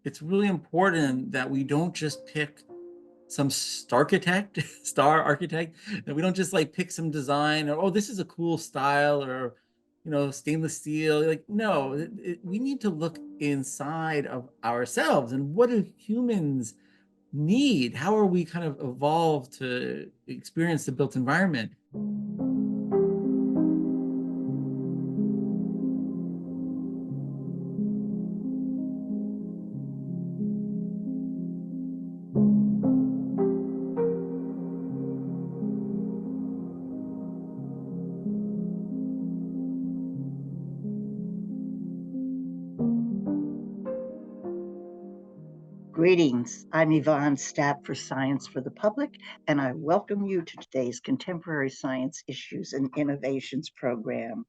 it's really important that we don't just pick some star architect, that we don't just like pick some design or, oh, this is a cool style, or, stainless steel. Like, no, we need to look inside of ourselves and what do humans need? How are we kind of evolved to experience the built environment? Greetings. I'm Yvonne Stapp for Science for the Public, and I welcome you to today's Contemporary Science Issues and Innovations program.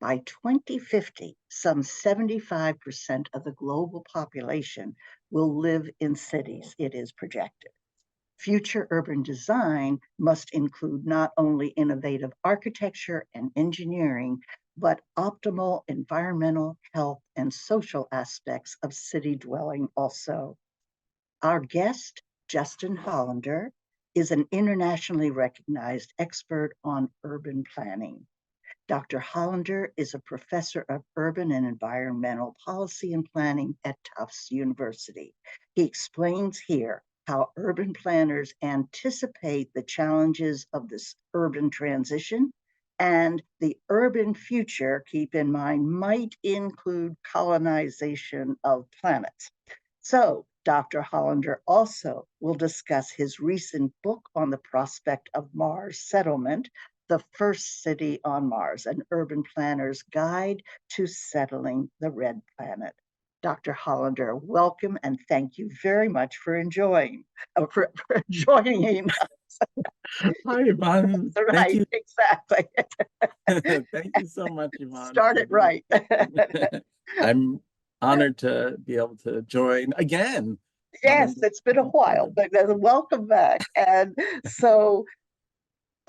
By 2050, some 75% of the global population will live in cities, it is projected. Future urban design must include not only innovative architecture and engineering, but optimal environmental, health, and social aspects of city dwelling also. Our guest, Justin Hollander, is an internationally recognized expert on urban planning. Dr. Hollander is a professor of urban and environmental policy and planning at Tufts University. He explains here how urban planners anticipate the challenges of this urban transition, and the urban future, keep in mind, might include colonization of planets. So, Dr. Hollander also will discuss his recent book on the prospect of Mars settlement, The First City on Mars, an urban planner's guide to settling the red planet. Dr. Hollander, welcome and thank you very much for for joining us. Hi, Yvonne. Thank Right, you. exactly. Thank you so much, Yvonne, Start for it right. I'm honored to be able to join again. Yes, it's been a while, but welcome back. And so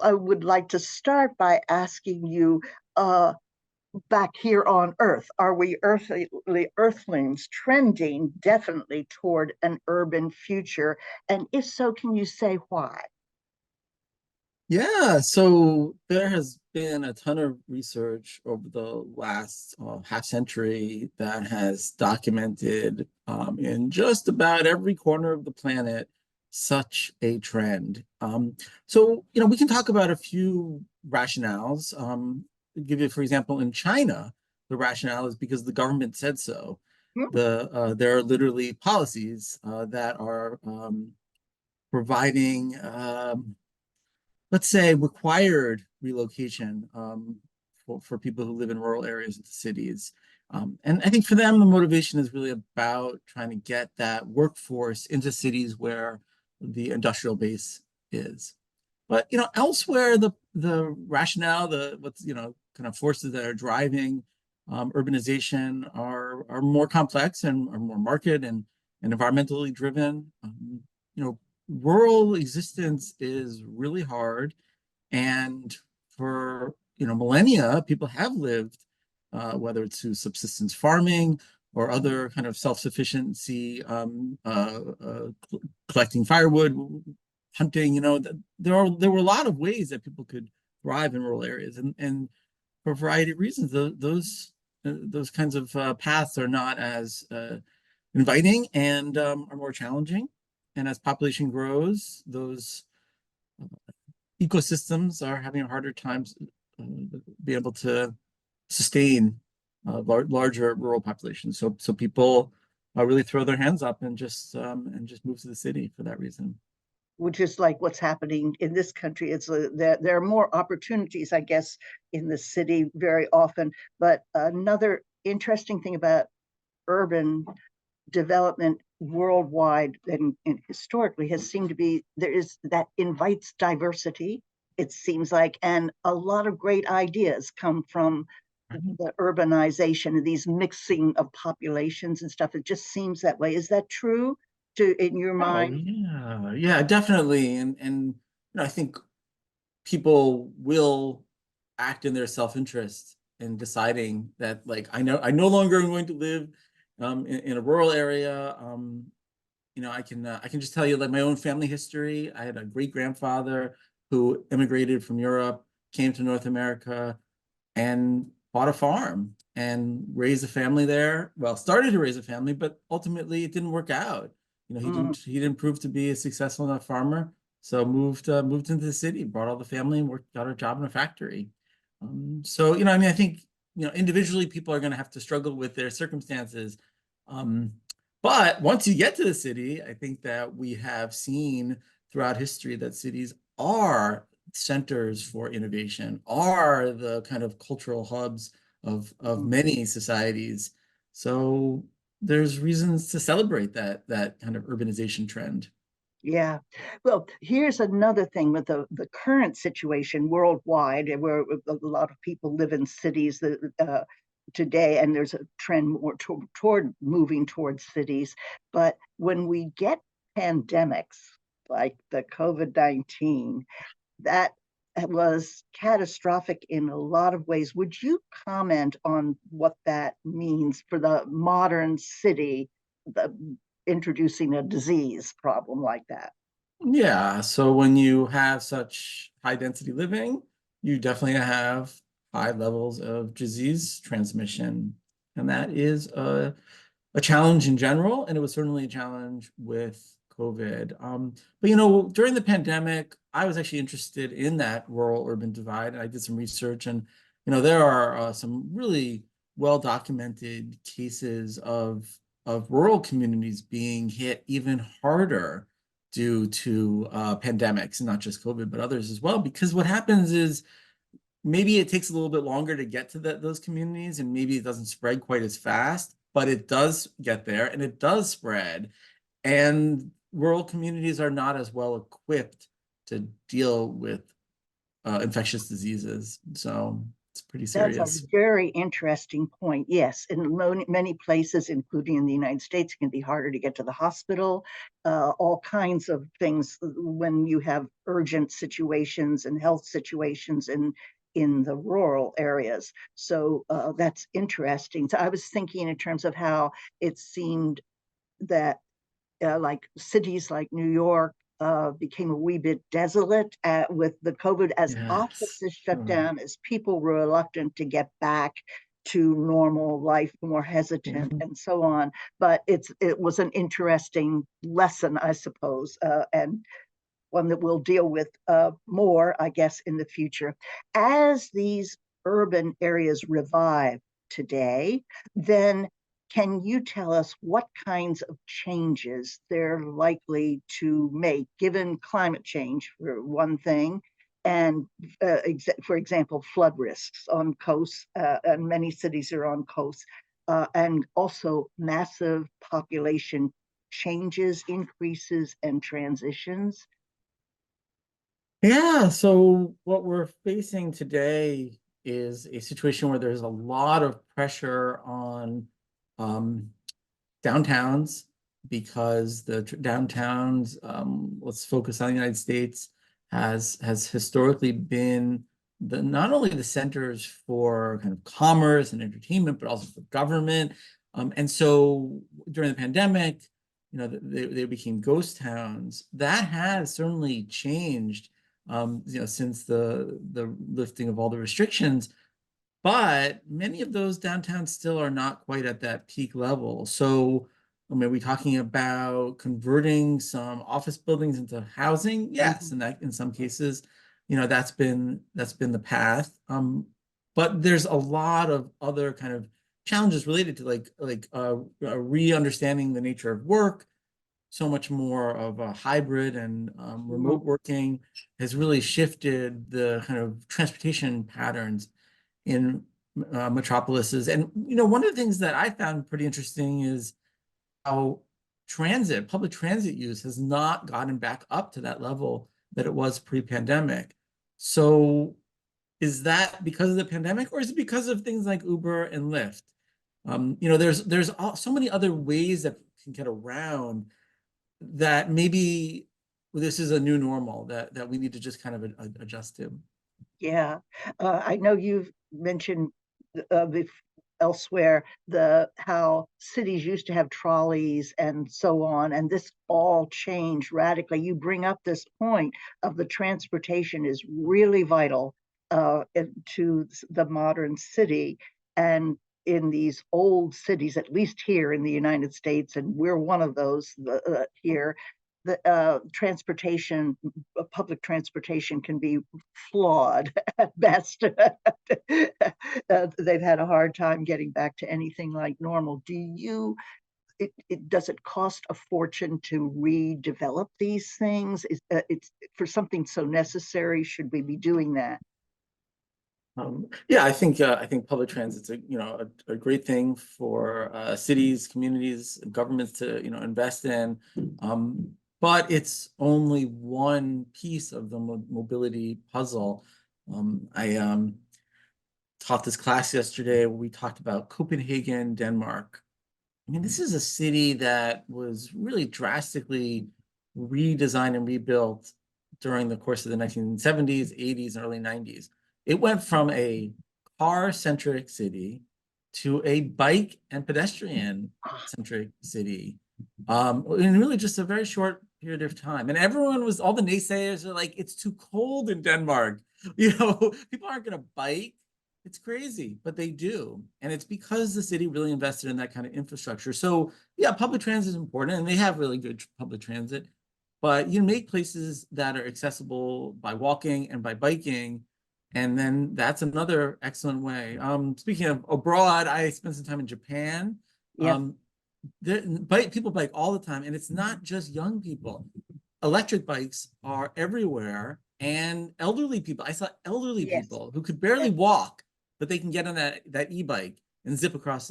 I would like to start by asking you, back here on Earth, are we earthlings trending definitely toward an urban future? And if so, can you say why? Yeah, so there has been a ton of research over the last half century that has documented in just about every corner of the planet such a trend. We can talk about a few rationales. Give you, for example, in China, the rationale is because the government said so. Hmm. There are literally policies that are providing let's say, required relocation for people who live in rural areas into cities. And I think for them, the motivation is really about trying to get that workforce into cities where the industrial base is. But elsewhere, the rationale, the what's kind of forces that are driving urbanization are more complex and are more market and environmentally driven. You know, Rural existence is really hard, and for millennia, people have lived, whether it's through subsistence farming or other kind of self-sufficiency, collecting firewood, hunting. There were a lot of ways that people could thrive in rural areas, and for a variety of reasons, those kinds of paths are not as inviting and are more challenging. And as population grows, those ecosystems are having a harder time be able to sustain larger rural populations. So people really throw their hands up and just move to the city for that reason. Which is like what's happening in this country. It's there are more opportunities, I guess, in the city very often. But another interesting thing about urban development worldwide and historically has seemed to be there is that invites diversity, it seems like, and a lot of great ideas come from the urbanization, these mixing of populations and stuff. It just seems that way. Is that true in your Oh mind? yeah, yeah, definitely. And I think people will act in their self-interest in deciding that, like, I no longer am going to live in a rural area. I can just tell you like my own family history. I had a great grandfather who immigrated from Europe, came to North America, and bought a farm and raised a family there. Well, started to raise a family, but ultimately it didn't work out. Mm, He didn't prove to be a successful enough farmer, so moved into the city, brought all the family, and got a job in a factory. So I mean, I think individually people are going to have to struggle with their circumstances. Um, but once you get to the city, I think that we have seen throughout history that cities are centers for innovation, are the kind of cultural hubs of mm. many societies. So there's reasons to celebrate that kind of urbanization trend. Yeah. Well, here's another thing with the current situation worldwide, where a lot of people live in cities today, and there's a trend more toward moving towards cities. But when we get pandemics like the COVID-19, that was catastrophic in a lot of ways. Would you comment on what that means for the modern city, the, introducing a disease problem like that? Yeah, so when you have such high density living, you definitely have high levels of disease transmission. And that is a challenge in general, and it was certainly a challenge with COVID. But during the pandemic, I was actually interested in that rural urban divide, and I did some research, and there are some really well documented cases of rural communities being hit even harder due to pandemics, and not just COVID, but others as well. Because what happens is maybe it takes a little bit longer to get to those communities, and maybe it doesn't spread quite as fast, but it does get there and it does spread. And rural communities are not as well equipped to deal with infectious diseases. So it's pretty That's a serious. very interesting point. Yes, in many places, including in the United States, it can be harder to get to the hospital. All kinds of things when you have urgent situations and health situations in the rural areas. So that's interesting. So I was thinking in terms of how it seemed that like cities like New York became a wee bit desolate with the COVID, as Yes. offices shut down, as people were reluctant to get back to normal life, more hesitant, Mhm. and so on. But it was an interesting lesson, I suppose, and one that we'll deal with more, I guess, in the future. As these urban areas revive today, then can you tell us what kinds of changes they're likely to make, given climate change, for one thing, and for example, flood risks on coasts, and many cities are on coasts, and also massive population changes, increases, and transitions? Yeah, so what we're facing today is a situation where there's a lot of pressure on um, downtowns, because the downtowns, let's focus on the United States, has historically been the not only the centers for kind of commerce and entertainment, but also for government. And so during the pandemic, they became ghost towns. That has certainly changed, since the lifting of all the restrictions. But many of those downtowns still are not quite at that peak level. So, I mean, are we talking about converting some office buildings into housing? Yes, Mhm. and that in some cases, that's been the path. But there's a lot of other kind of challenges related to re-understanding the nature of work. So much more of a hybrid and Mhm. remote working has really shifted the kind of transportation patterns in metropolises. And one of the things that I found pretty interesting is how public transit use has not gotten back up to that level that it was pre-pandemic. So is that because of the pandemic, or is it because of things like Uber and Lyft? There's so many other ways that we can get around that. Maybe this is a new normal that we need to just kind of adjust to. Yeah, I know you've mentioned elsewhere, the how cities used to have trolleys and so on, and this all changed radically. You bring up this point of the transportation is really vital to the modern city, and in these old cities, at least here in the United States, and we're one of those here, the transportation, public transportation can be flawed at best. They've had a hard time getting back to anything like normal. Does it cost a fortune to redevelop these things? It's for something so necessary. Should we be doing that? Yeah, I think public transit's a great thing for cities, communities, governments to invest in. But it's only one piece of the mobility puzzle. I taught this class yesterday where we talked about Copenhagen, Denmark. I mean, this is a city that was really drastically redesigned and rebuilt during the course of the 1970s, 80s, and early 90s. It went from a car-centric city to a bike and pedestrian-centric city in really just a very short period of time. And all the naysayers are like, it's too cold in Denmark. People aren't going to bike. It's crazy, but they do. And it's because the city really invested in that kind of infrastructure. So yeah, public transit is important and they have really good public transit, but you make places that are accessible by walking and by biking. And then that's another excellent way. Speaking of abroad, I spent some time in Japan. Yeah. People bike all the time, and it's not just young people. Electric bikes are everywhere, and elderly people. I saw elderly Yes. people who could barely walk, but they can get on that e-bike and zip across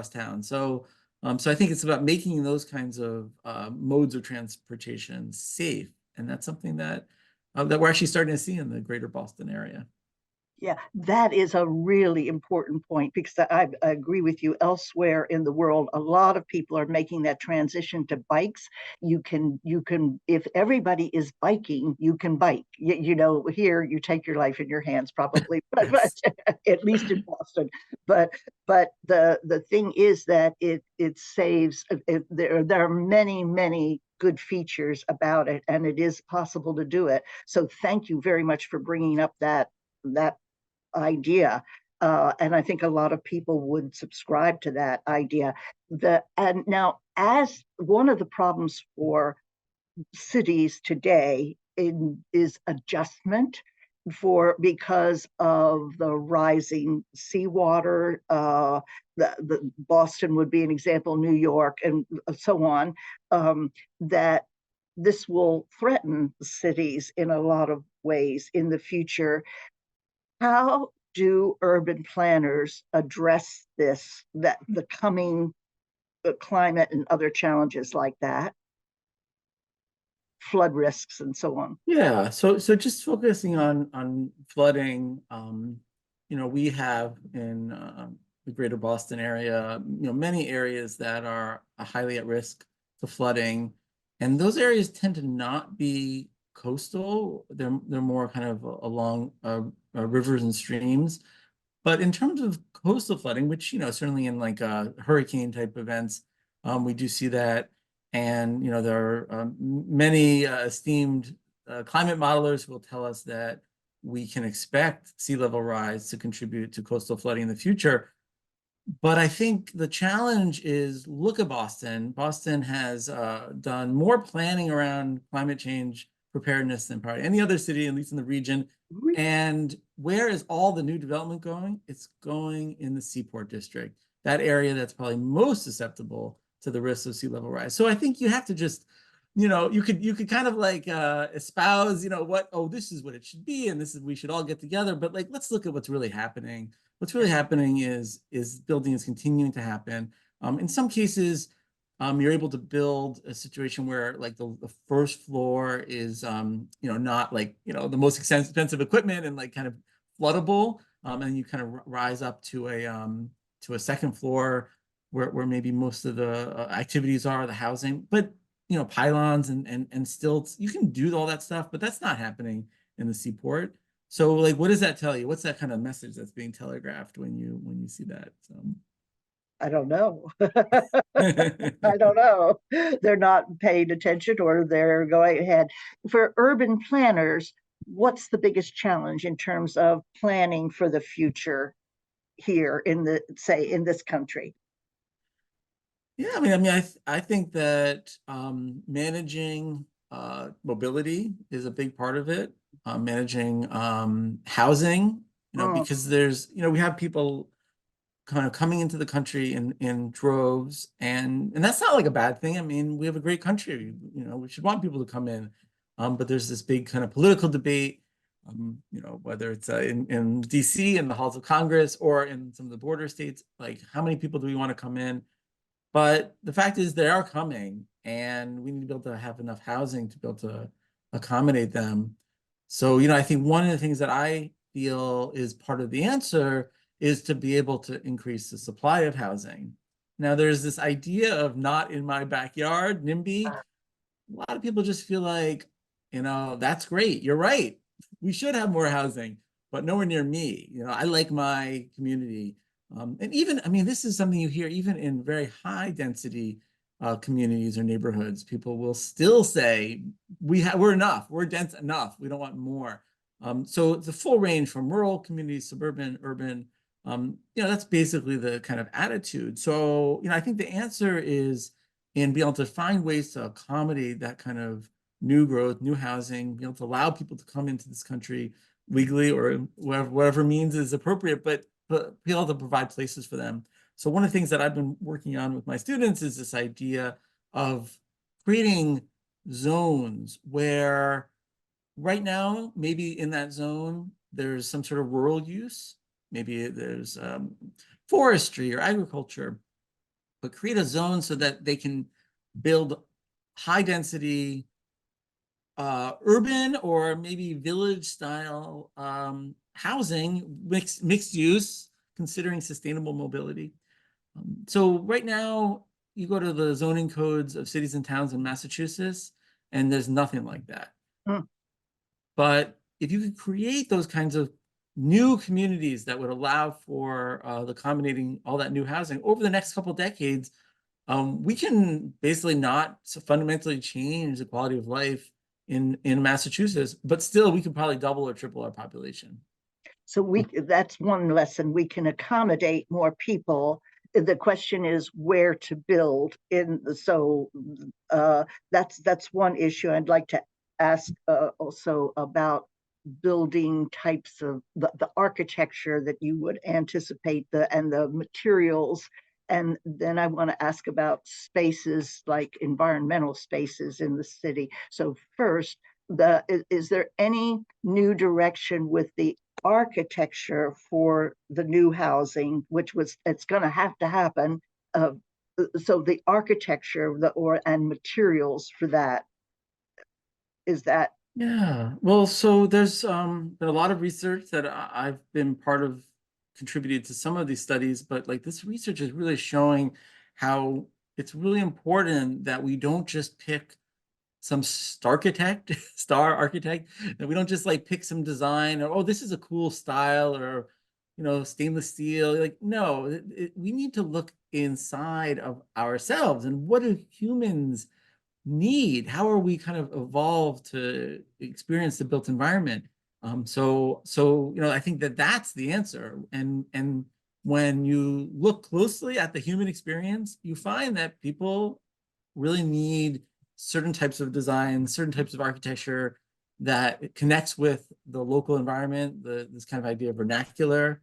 town. So I think it's about making those kinds of modes of transportation safe, and that's something that we're actually starting to see in the greater Boston area. Yeah, that is a really important point because I agree with you. Elsewhere in the world, a lot of people are making that transition to bikes. If everybody is biking, you can bike. Here you take your life in your hands probably, but Yes. at least in Boston. But the thing is that it saves. There are many good features about it, and it is possible to do it. So thank you very much for bringing up that idea. And I think a lot of people would subscribe to that idea. And now, as one of the problems for cities today is adjustment because of the rising seawater. The Boston would be an example, New York, and so on. That this will threaten cities in a lot of ways in the future. How do urban planners address that the coming climate and other challenges like that, flood risks and so on? Yeah, so just focusing on flooding, we have in the greater Boston area, many areas that are highly at risk to flooding, and those areas tend to not be coastal. They're more kind of along rivers and streams. But in terms of coastal flooding, which, certainly in like hurricane type events, we do see that. And, there are many esteemed climate modelers who will tell us that we can expect sea level rise to contribute to coastal flooding in the future. But I think the challenge is look at Boston. Boston has done more planning around climate change preparedness than probably any other city, at least in the region. And where is all the new development going? It's going in the Seaport District, that area that's probably most susceptible to the risks of sea level rise. So I think you have to just, you could kind of like espouse, this is what it should be, and this is we should all get together. But like, let's look at what's really happening. What's really happening is building is continuing to happen. In some cases, you're able to build a situation where like the first floor is not like the most expensive equipment and like kind of floodable, and you kind of rise up to a second floor where maybe most of the activities are, the housing, but pylons and stilts, you can do all that stuff, but that's not happening in the Seaport. So like, what does that tell you? What's that kind of message that's being telegraphed when you see that? So. I don't know. I don't know. They're not paying attention or they're going ahead. For urban planners, what's the biggest challenge in terms of planning for the future here in the, say, in this country? Yeah, I think that managing mobility is a big part of it. Managing housing, Mm, because we have people kind of coming into the country in droves, and that's not like a bad thing. I mean, we have a great country. We should want people to come in, but there's this big kind of political debate. Whether it's in DC in the halls of Congress or in some of the border states, like how many people do we want to come in? But the fact is they are coming, and we need to be able to have enough housing to be able to accommodate them. So, I think one of the things that I feel is part of the answer is to be able to increase the supply of housing. Now, there's this idea of not in my backyard, NIMBY. A lot of people just feel like, that's great. You're right. We should have more housing, but nowhere near me. I like my community. And even, this is something you hear even in very high density communities or neighborhoods. People will still say, we're enough. We're dense enough. We don't want more. So it's a full range from rural communities, suburban, urban. That's basically the kind of attitude. So, I think the answer is and be able to find ways to accommodate that kind of new growth, new housing, be able to allow people to come into this country legally or whatever means is appropriate, but be able to provide places for them. So one of the things that I've been working on with my students is this idea of creating zones where right now, maybe in that zone, there's some sort of rural use. Maybe there's forestry or agriculture, but create a zone so that they can build high density urban or maybe village style housing, mixed use, considering sustainable mobility. So right now, you go to the zoning codes of cities and towns in Massachusetts, and there's nothing like that. mm. But if you could create those kinds of new communities that would allow for the accommodating all that new housing over the next couple of decades, we can basically not fundamentally change the quality of life in Massachusetts, but still we could probably double or triple our population. So that's one lesson. We can accommodate more people. The question is where to build in. So that's one issue. I'd like to ask also about building types of the architecture that you would anticipate and the materials. And then I want to ask about spaces like environmental spaces in the city. So first, is there any new direction with the architecture for the new housing, which it's going to have to happen? So the architecture and materials for that, is that? Yeah, well, so there's been a lot of research that I've been part of, contributed to some of these studies, but like this research is really showing how it's really important that we don't just pick some star architect, that we don't just like pick some design or, oh, this is a cool style or, stainless steel. Like, no, we need to look inside of ourselves and what do humans need? How are we kind of evolved to experience the built environment? So I think that that's the answer. And when you look closely at the human experience, you find that people really need certain types of design, certain types of architecture that connects with the local environment, this kind of idea of vernacular.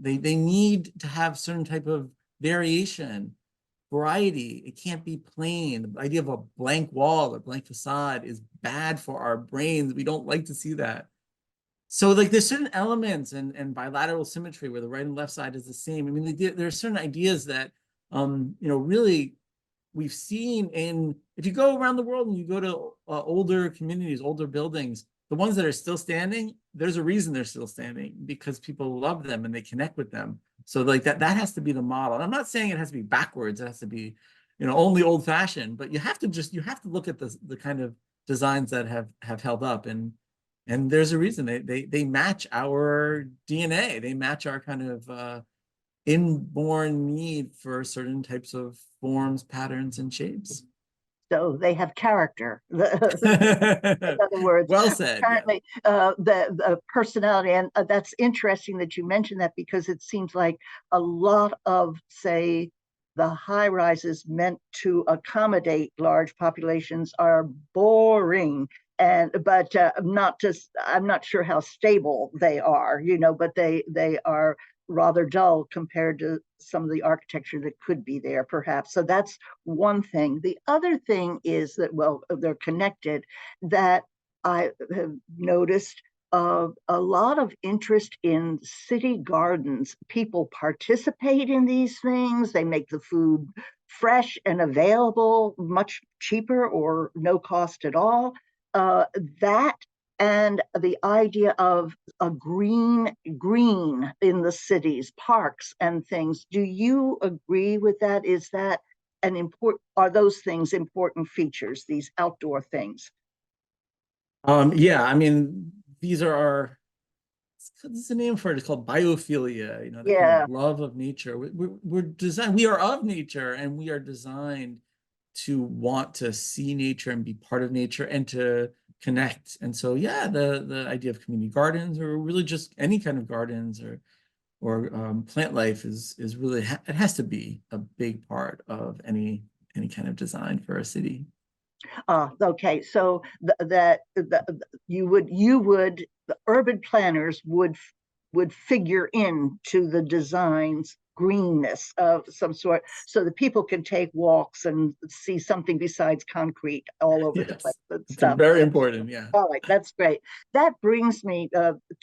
They need to have certain type of variation, variety. It can't be plain. The idea of a blank wall or blank facade is bad for our brains. We don't like to see that. So like there's certain elements and bilateral symmetry where the right and left side is the same. I mean, there are certain ideas that really we've seen if you go around the world and you go to older communities, older buildings, the ones that are still standing, there's a reason they're still standing because people love them and they connect with them. So like that has to be the model. And I'm not saying it has to be backwards. It has to be, only old fashioned, but you have to look at the kind of designs that have held up. And And there's a reason they match our DNA. They match our kind of inborn need for certain types of forms, patterns, and shapes. So they have character. In other words, Well said, yeah. apparently the personality, and that's interesting that you mentioned that because it seems like a lot of, say, the high rises meant to accommodate large populations are boring, and but not just, I'm not sure how stable they are, but they are rather dull compared to some of the architecture that could be there, perhaps. So that's one thing. The other thing is that, well, they're connected, that I have noticed a lot of interest in city gardens. People participate in these things. They make the food fresh and available, much cheaper or no cost at all. That and the idea of a green in the cities, parks and things. Do you agree with that? Is that an important, are those things important features, these outdoor things? Yeah, I mean, these are our, there's a name for it. It's called biophilia, that kind of Yeah. love of nature. We're designed, we are of nature, and we are designed to want to see nature and be part of nature and to connect. And so, yeah, the idea of community gardens, or really just any kind of gardens, or plant life is really, it has to be a big part of any kind of design for a city. Okay, so you would the urban planners would figure into the designs greenness of some sort, so that people can take walks and see something besides concrete all over the place Yes, and it's stuff. very important. Yeah. All right, that's great. That brings me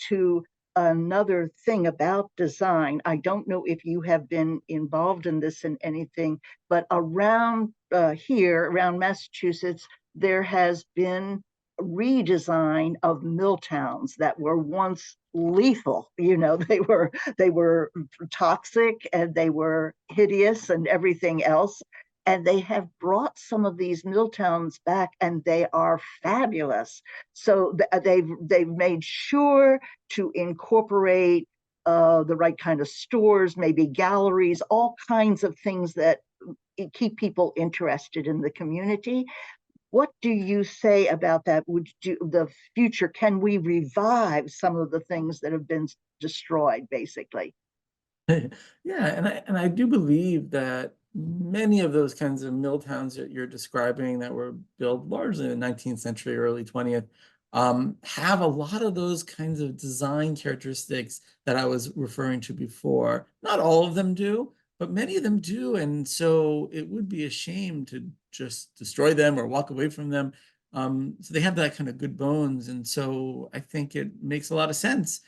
to another thing about design. I don't know if you have been involved in this in anything, but around here, around Massachusetts, there has been redesign of mill towns that were once lethal. They were toxic and they were hideous and everything else, and they have brought some of these mill towns back and they are fabulous. So they've made sure to incorporate the right kind of stores, maybe galleries, all kinds of things that keep people interested in the community. What do you say about that? Would you, the future, can we revive some of the things that have been destroyed, basically? Yeah, and I do believe that many of those kinds of mill towns that you're describing that were built largely in the 19th century, early 20th, have a lot of those kinds of design characteristics that I was referring to before. Not all of them do, but many of them do. And so it would be a shame to just destroy them or walk away from them. So they have that kind of good bones. And so I think it makes a lot of sense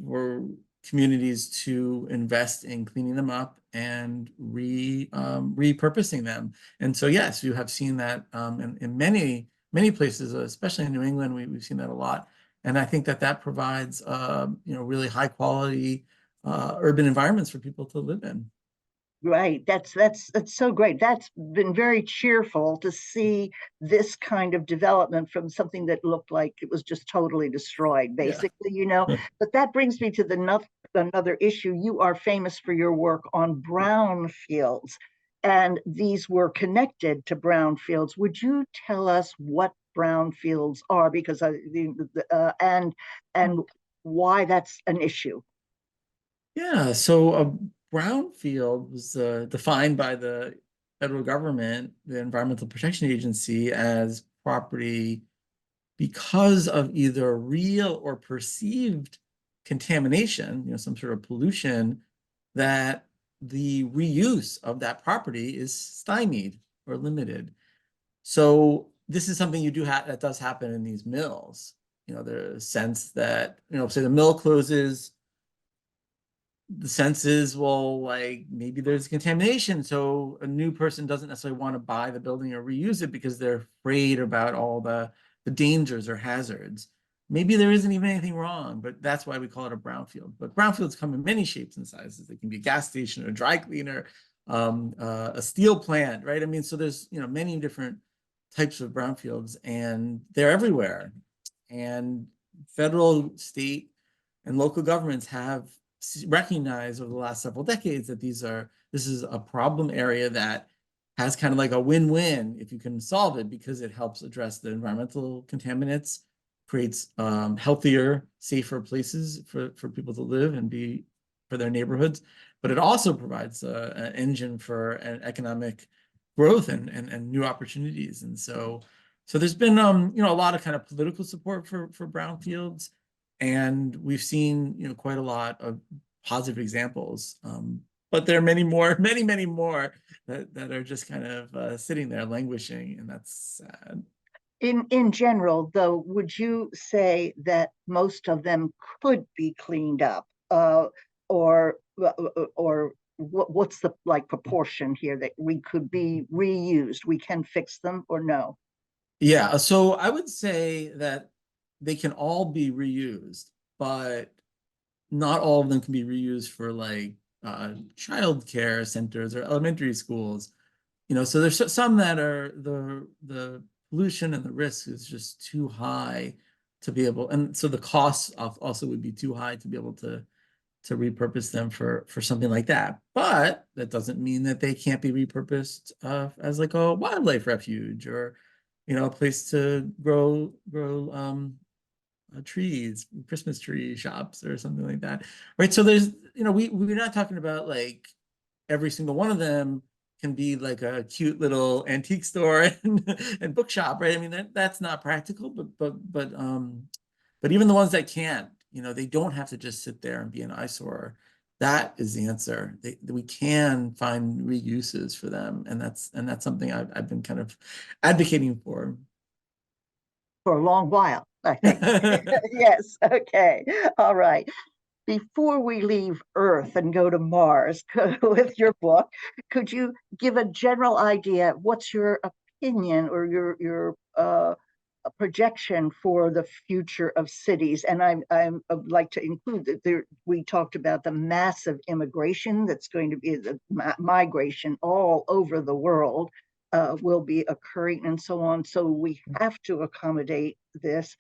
for communities to invest in cleaning them up and repurposing them. And so, yes, you have seen that in many places, especially in New England. We've seen that a lot. And I think that that provides, really high quality urban environments for people to live in. Right. That's so great. That's been very cheerful to see this kind of development from something that looked like it was just totally destroyed, Yeah. basically. But that brings me to another issue. You are famous for your work on brownfields, and these were connected to brownfields. Would you tell us what brownfields are? Because and why that's an issue? Yeah, so a brownfield was defined by the federal government, the Environmental Protection Agency, as property because of either real or perceived contamination, some sort of pollution, that the reuse of that property is stymied or limited. So this is something you do have that does happen in these mills. The sense that, say the mill closes, the sense is, well, like maybe there's contamination, so a new person doesn't necessarily want to buy the building or reuse it because they're afraid about all the dangers or hazards. Maybe there isn't even anything wrong, but that's why we call it a brownfield. But brownfields come in many shapes and sizes. They can be a gas station, a dry cleaner, a steel plant, right? I mean, so there's many different types of brownfields, and they're everywhere. And federal, state, and local governments have recognized over the last several decades that this is a problem area that has kind of like a win-win if you can solve it, because it helps address the environmental contaminants, creates healthier, safer places for people to live and be for their neighborhoods. But it also provides an engine for an economic growth and new opportunities. And so there's been a lot of kind of political support for brownfields, and we've seen quite a lot of positive examples. But there are many more, many more that are just kind of sitting there languishing, and that's sad. In general, though, would you say that most of them could be cleaned up, or what's the like proportion here that we could be reused? We can fix them, or no? Yeah, so I would say that they can all be reused, but not all of them can be reused for like child care centers or elementary schools. So there's some that are the pollution and the risk is just too high to be able, and so the costs also would be too high to be able to repurpose them for something like that. But that doesn't mean that they can't be repurposed as like a wildlife refuge, or a place to grow trees, Christmas tree shops or something like that. Right. So there's, we're not talking about like every single one of them can be like a cute little antique store and bookshop, right? I mean, that's not practical, but even the ones that can't, they don't have to just sit there and be an eyesore. That is the answer. We can find reuses for them, and that's something I've been kind of advocating for. For a long while, I think. Yes. Okay. All right. Before we leave Earth and go to Mars with your book, could you give a general idea? What's your opinion or your projection for the future of cities? And I'd like to include that we talked about the massive immigration that's going to be the migration all over the world. Will be occurring and so on. So we have to accommodate this.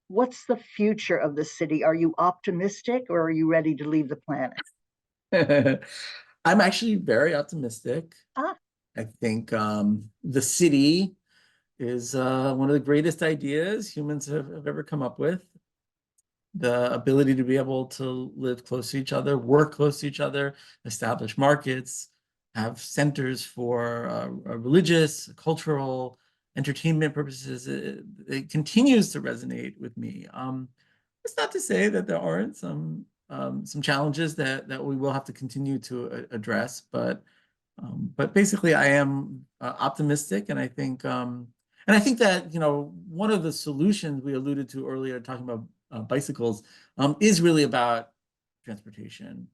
What's the future of the city? Are you optimistic, or are you ready to leave the planet? I'm actually very optimistic. Ah, I think the city is one of the greatest ideas humans have ever come up with. The ability to be able to live close to each other, work close to each other, establish markets, have centers for religious, cultural, entertainment purposes. It continues to resonate with me. It's not to say that there aren't some challenges that we will have to continue to address, but basically I am optimistic, and I think that one of the solutions we alluded to earlier, talking about bicycles, is really about transportation.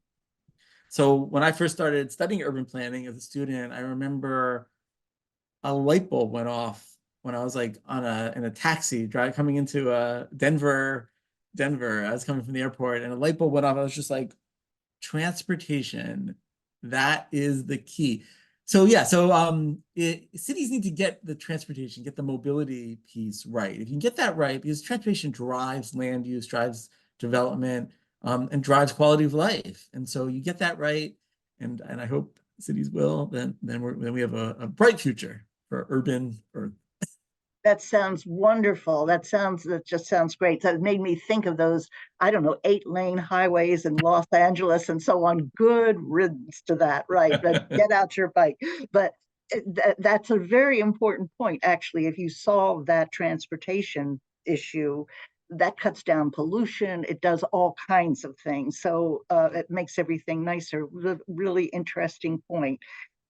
So when I first started studying urban planning as a student, I remember a light bulb went off when I was like in a taxi drive coming into Denver. I was coming from the airport, and a light bulb went off. I was just like, transportation, that is the key. So yeah, so cities need to get the transportation, get the mobility piece right. If you can get that right, because transportation drives land use, drives development, and drives quality of life. And so you get that right, and I hope cities will, then we have a bright future for urban Earth. that sounds wonderful. That just sounds great. That made me think of those, I don't know, 8-lane highways in Los Angeles and so on. Good riddance to that, right? But get out your bike. But that's a very important point, actually. If you solve that transportation issue, that cuts down pollution. It does all kinds of things. So it makes everything nicer. Really interesting point.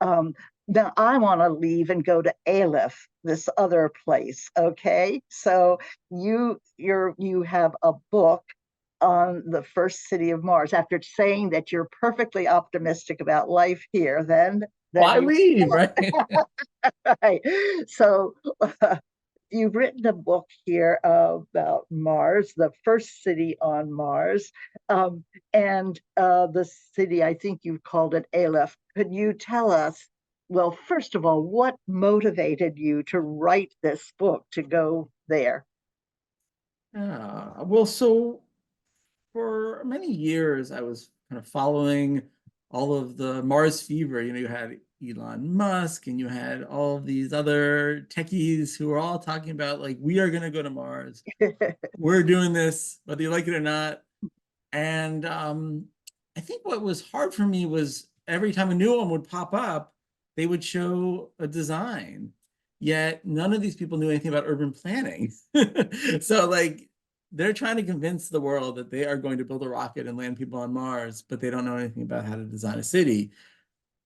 Um, Now I want to leave and go to Aleph, this other place. Okay, so you have a book on the first city of Mars. After saying that you're perfectly optimistic about life here, then Why you leave, right? right. So you've written a book here about Mars, the first city on Mars, and the city, I think you called it Aleph. Could you tell us, well, first of all, what motivated you to write this book, to go there? Yeah. Well, so for many years, I was kind of following all of the Mars fever. You had Elon Musk and you had all of these other techies who were all talking about, like, we are going to go to Mars. We're doing this, whether you like it or not. And I think what was hard for me was every time a new one would pop up, they would show a design. Yet none of these people knew anything about urban planning. So, like, they're trying to convince the world that they are going to build a rocket and land people on Mars, but they don't know anything about how to design a city.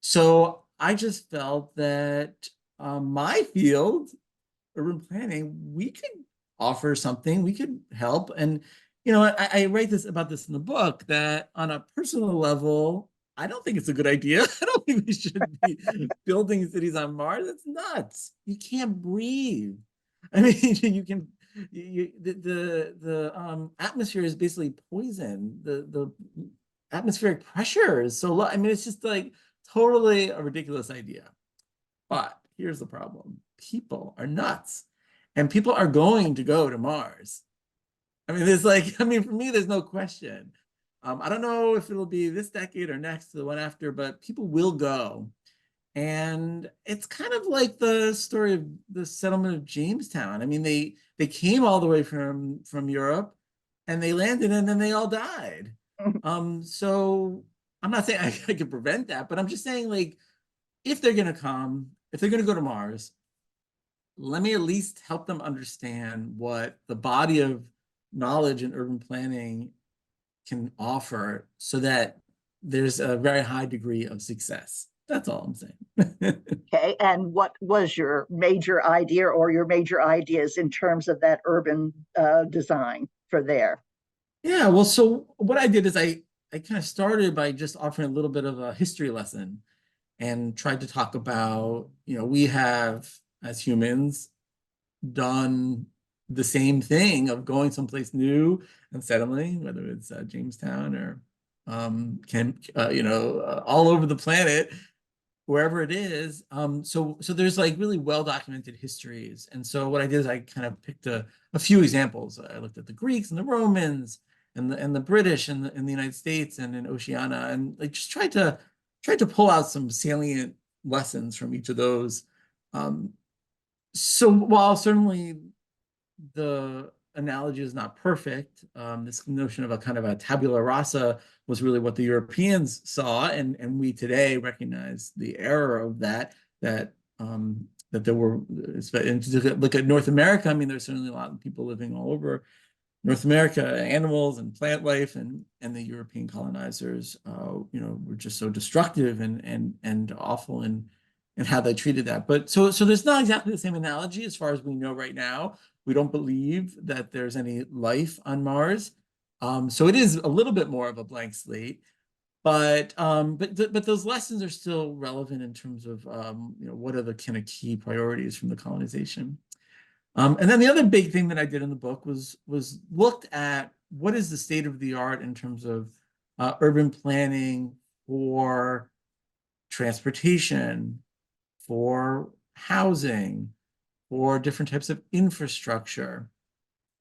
So I just felt that my field, urban planning, we could offer something, we could help. And, I write this in the book that on a personal level, I don't think it's a good idea. I don't think we should be building cities on Mars. It's nuts. You can't breathe. I mean, the atmosphere is basically poison. The atmospheric pressure is so low. I mean, it's just like totally a ridiculous idea. But here's the problem. People are nuts. And people are going to go to Mars. I mean, for me, there's no question. I don't know if it'll be this decade or next, the one after, but people will go. And it's kind of like the story of the settlement of Jamestown. I mean, they came all the way from Europe and they landed and then they all died. So I'm not saying I could prevent that, but I'm just saying, like, if they're going to come, if they're going to go to Mars, let me at least help them understand what the body of knowledge in urban planning can offer so that there's a very high degree of success. That's all I'm saying. Okay, and what was your major idea or your major ideas in terms of that urban design for there? Yeah, well, so what I did is I kind of started by just offering a little bit of a history lesson and tried to talk about, we have as humans done the same thing of going someplace new and settling, whether it's Jamestown or all over the planet, wherever it is. So there's like really well documented histories. And so what I did is I kind of picked a few examples. I looked at the Greeks and the Romans and the British in the United States and in Oceania, and like just tried to pull out some salient lessons from each of those. Um, so while certainly the analogy is not perfect, this notion of a kind of a tabula rasa was really what the Europeans saw, and we today recognize the error of that there were, and to look at North America. I mean, there's certainly a lot of people living all over North America, animals and plant life, and the European colonizers, were just so destructive and awful in how they treated that. But so there's not exactly the same analogy as far as we know right now. We don't believe that there's any life on Mars. So it is a little bit more of a blank slate. But those lessons are still relevant in terms of what are the kind of key priorities from the colonization. And then the other big thing that I did in the book was looked at what is the state of the art in terms of urban planning for transportation, for housing, for different types of infrastructure,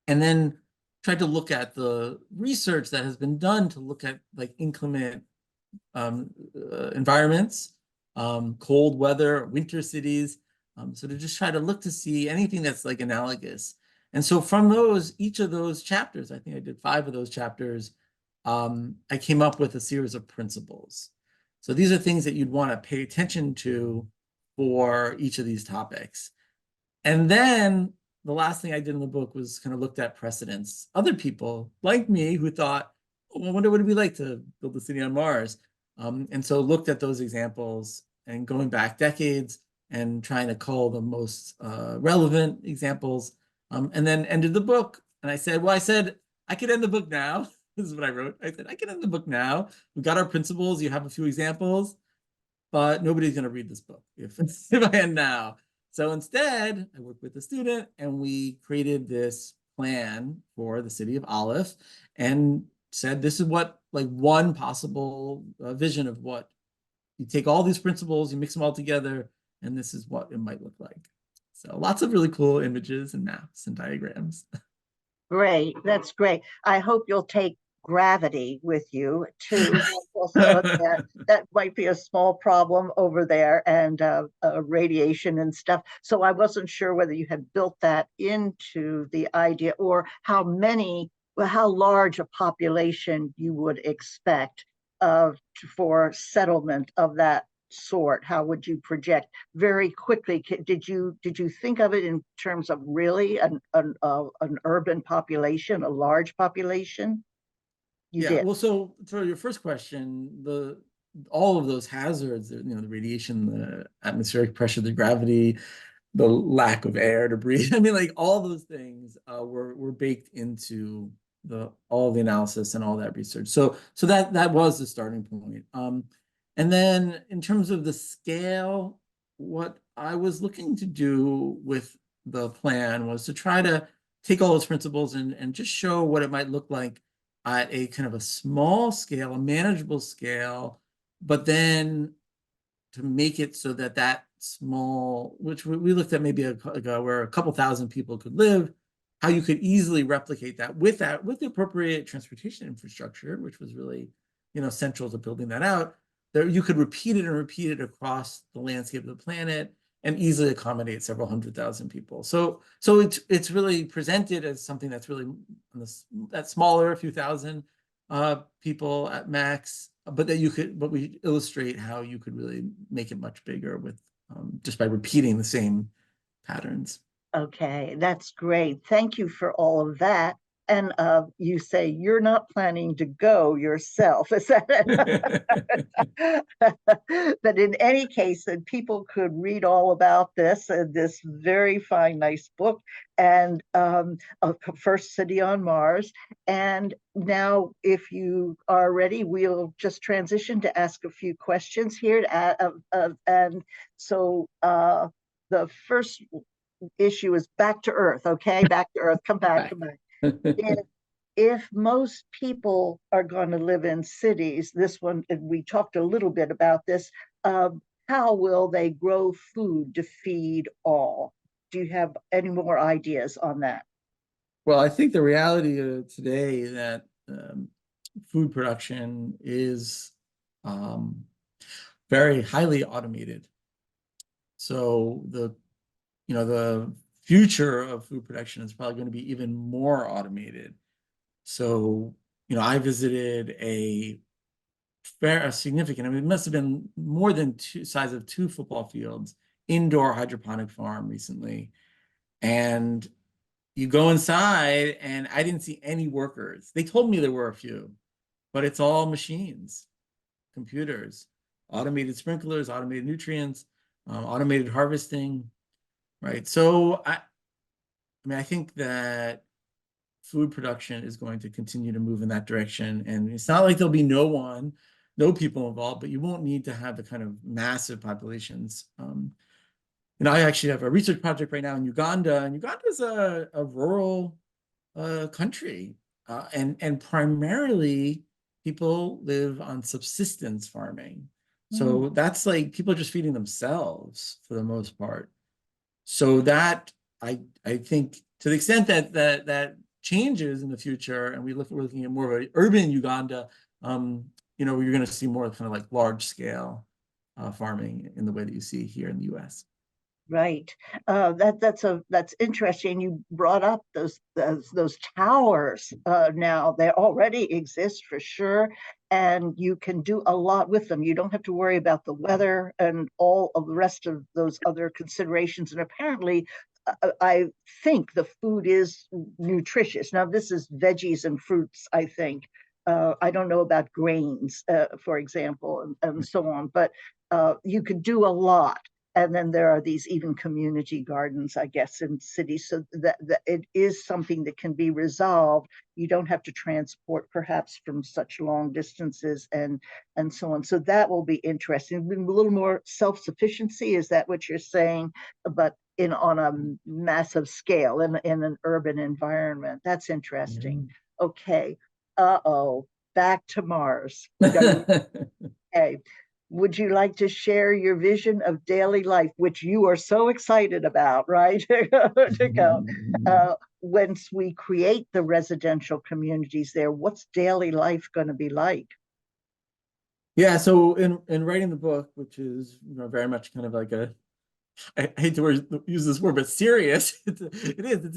and then tried to look at the research that has been done to look at like inclement environments, cold weather, winter cities. So to just try to look to see anything that's like analogous. And so from each of those chapters, I think I did 5 of those chapters, I came up with a series of principles. So these are things that you'd want to pay attention to for each of these topics. And then the last thing I did in the book was kind of looked at precedents. Other people like me who thought, oh, I wonder what it'd be like to build a city on Mars. And so looked at those examples and going back decades and trying to cull the most relevant examples. And then ended the book. And I said, I could end the book now. This is what I wrote. I said, I can end the book now. We've got our principles. You have a few examples, but nobody's going to read this book if I end now. So instead, I worked with a student and we created this plan for the city of Aleph and said, this is what, like, one possible vision of what you take all these principles, you mix them all together, and this is what it might look like. So lots of really cool images and maps and diagrams. Great. That's great. I hope you'll take gravity with you too. Also, that might be a small problem over there, and radiation and stuff. So I wasn't sure whether you had built that into the idea, or well, how large a population you would expect of for settlement of that sort. How would you project very quickly? Did you think of it in terms of really an urban population, a large population? You Yeah, did. well, so for your first question, the all of those hazards, the radiation, the atmospheric pressure, the gravity, the lack of air to breathe. I mean, like all those things were baked into the all the analysis and all that research. So that was the starting point. And then in terms of the scale, what I was looking to do with the plan was to try to take all those principles and just show what it might look like at a kind of a small scale, a manageable scale, but then to make it so that that small, which we looked at maybe where a couple thousand people could live, how you could easily replicate that with the appropriate transportation infrastructure, which was really, central to building that out. There you could repeat it and repeat it across the landscape of the planet and easily accommodate several hundred thousand people. So it's really presented as something that's really that's smaller, a few thousand people at max, but we illustrate how you could really make it much bigger with just by repeating the same patterns. Okay, that's great. Thank you for all of that. And you say you're not planning to go yourself. Is that but in any case, that people could read all about this very fine, nice book, and First City on Mars. And now, if you are ready, we'll just transition to ask a few questions here. And so the first issue is back to earth. Okay, back to earth. Come back, Back. come back. If most people are going to live in cities, this one, we talked a little bit about this, how will they grow food to feed all? Do you have any more ideas on that? Well, I think the reality today that food production is um, very highly automated. So the future of food production is probably going to be even more automated. So, I visited a significant, I mean, it must have been more than size of two football fields, indoor hydroponic farm recently. And you go inside and I didn't see any workers. They told me there were a few, but it's all machines, computers, automated sprinklers, automated nutrients, automated harvesting, right? So I mean, I think that food production is going to continue to move in that direction. And it's not like there'll be no people involved, but you won't need to have the kind of massive populations. I actually have a research project right now in Uganda, and Uganda is a rural country, and primarily people live on subsistence farming. Mm. So that's like people are just feeding themselves for the most part. So that I think to the extent that changes in the future, and we're looking at more of an urban Uganda, you're going to see more kind of like large scale farming in the way that you see here in the U.S. Right. That's interesting. You brought up those towers. Now they already exist for sure, and you can do a lot with them. You don't have to worry about the weather and all of the rest of those other considerations. And apparently, I think the food is nutritious. Now this is veggies and fruits, I think. I don't know about grains, for example, and so on, but you could do a lot. And then there are these even community gardens, I guess, in cities, so that it is something that can be resolved. You don't have to transport perhaps from such long distances, and so on. So that will be interesting. A little more self-sufficiency, is that what you're saying? But on a massive scale, in an urban environment. That's interesting. Okay. Uh-oh. Back to Mars. Okay. Would you like to share your vision of daily life, which you are so excited about, right? To go. once we create the residential communities there, what's daily life going to be like? Yeah, so in writing the book, which is very much kind of like I hate to use this word, but serious. It's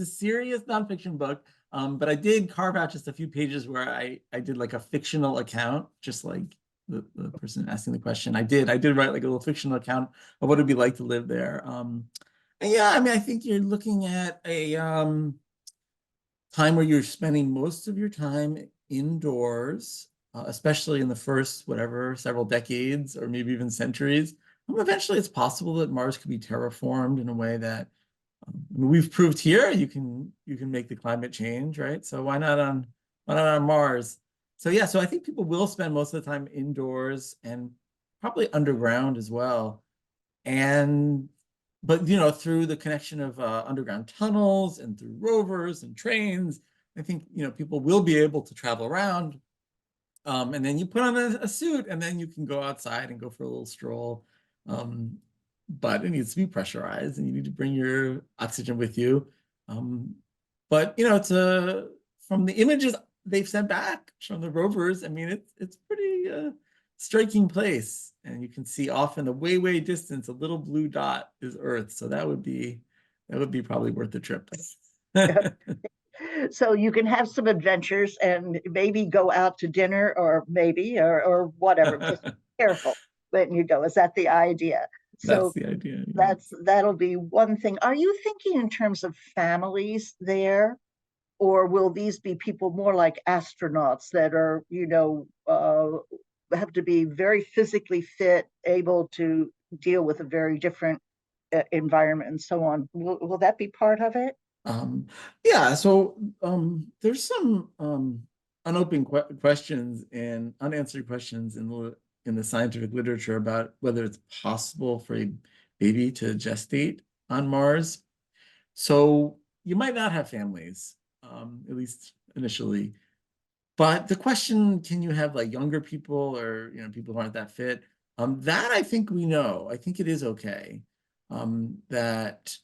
a serious nonfiction book. But I did carve out just a few pages where I did like a fictional account, just like the person asking the question. I did write like a little fictional account of what it'd be like to live there. And yeah, I mean, I think you're looking at a time where you're spending most of your time indoors, especially in the first, whatever, several decades or maybe even centuries. Eventually, it's possible that Mars could be terraformed in a way that I mean, we've proved here you can make the climate change, right? So why not on Mars? So yeah, so I think people will spend most of the time indoors and probably underground as well. And but through the connection of underground tunnels and through rovers and trains, I think people will be able to travel around. And then you put on a suit and then you can go outside and go for a little stroll. Um, but it needs to be pressurized and you need to bring your oxygen with you. Um, but it's a from the images they've sent back from the rovers, I mean it's pretty striking place. And you can see off in the way distance a little blue dot is Earth. So that would be probably worth the trip. So you can have some adventures and maybe go out to dinner or or whatever. Just be careful when you go. Is that the idea? That's So the idea. Yeah. that'll be one thing. Are you thinking in terms of families there, or will these be people more like astronauts that are, have to be very physically fit, able to deal with a very different environment and so on? Will that be part of it? Um, yeah, so there's some unopened questions and unanswered questions in the scientific literature about whether it's possible for a baby to gestate on Mars. So you might not have families, at least initially. But the question, can you have like younger people or people who aren't that fit? That I think we know. I think it is okay. That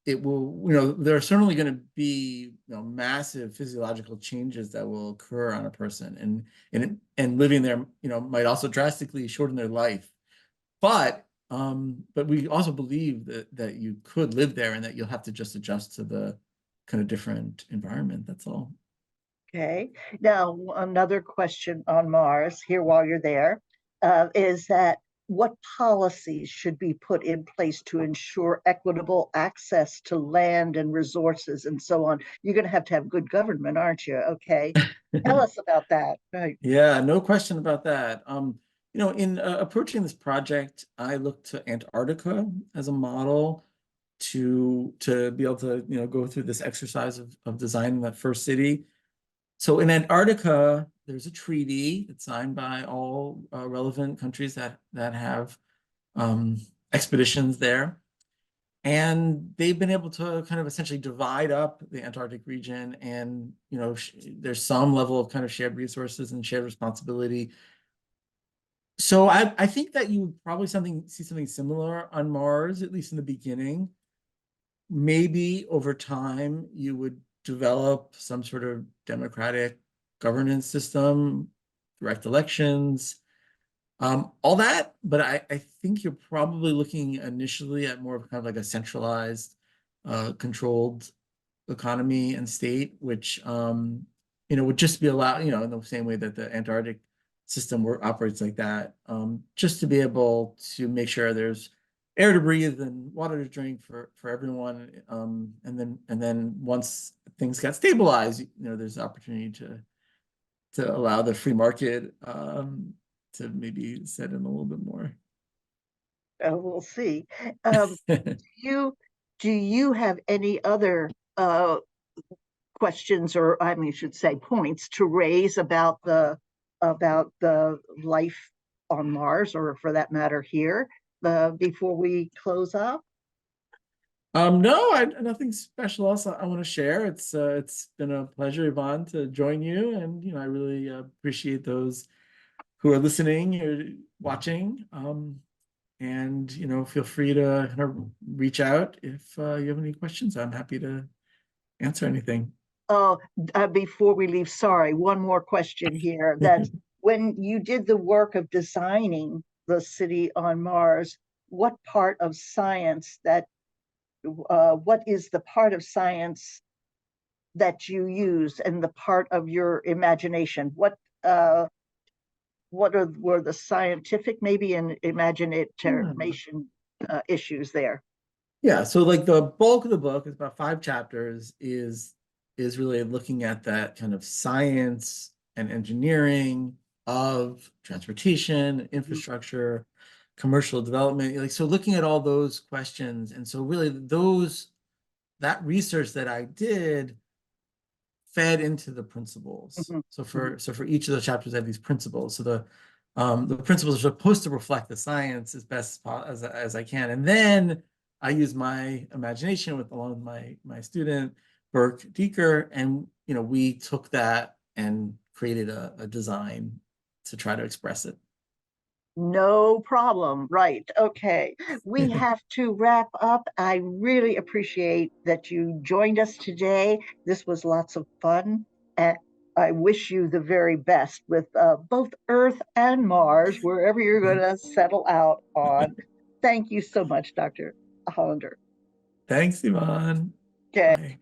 it will, there are certainly going to be massive physiological changes that will occur on a person, and living there, might also drastically shorten their life. But we also believe that you could live there and that you'll have to just adjust to the kind of different environment. That's all. Okay. Now, another question on Mars here while you're there is that what policies should be put in place to ensure equitable access to land and resources and so on? You're going to have good government, aren't you? Okay. Tell us about that. Right. Yeah, no question about that. In approaching this project, I looked to Antarctica as a model to be able to go through this exercise of designing that first city. So in Antarctica, there's a treaty that's signed by all relevant countries that have um, expeditions there. And they've been able to kind of essentially divide up the Antarctic region, and there's some level of kind of shared resources and shared responsibility. So I think that you would probably see something similar on Mars, at least in the beginning. Maybe over time you would develop some sort of democratic governance system, direct elections, all that. But I think you're probably looking initially at more of kind of like a centralized, controlled economy and state, which would just be allowed, in the same way that the Antarctic system operates like that, just to be able to make sure there's air to breathe and water to drink for everyone. And then once things got stabilized, there's opportunity to allow the free market to maybe set in a little bit more. We'll see. You do you have any other questions, or I mean, I should say points to raise about the life on Mars, or for that matter here, before we close up? No, nothing special else I want to share. It's been a pleasure, Yvonne, to join you, and I really appreciate those who are listening or watching. And feel free to kind of reach out if you have any questions. I'm happy to answer anything. Before we leave, sorry, one more question here. That when you did the work of designing the city on Mars, what part of science what is the part of science that you use and the part of your imagination? Were the scientific maybe and Yeah. imagination issues there? Yeah, so like the bulk of the book is about 5 chapters is really looking at that kind of science and engineering of transportation, infrastructure, commercial development. Like so looking at all those questions. And so really that research that I did fed into the principles. Mhm, mhm. So for each of the chapters, I have these principles. So the principles are supposed to reflect the science as best as I can, and then I use my imagination with along with my student Burke Deeker, and we took that and created a design to try to express it. No problem. Right. Okay. We have to wrap up. I really appreciate that you joined us today. This was lots of fun. And I wish you the very best with both Earth and Mars, wherever you're going to settle out on. Thank you so much, Dr. Hollander. Thanks, Ivan. Okay. Bye.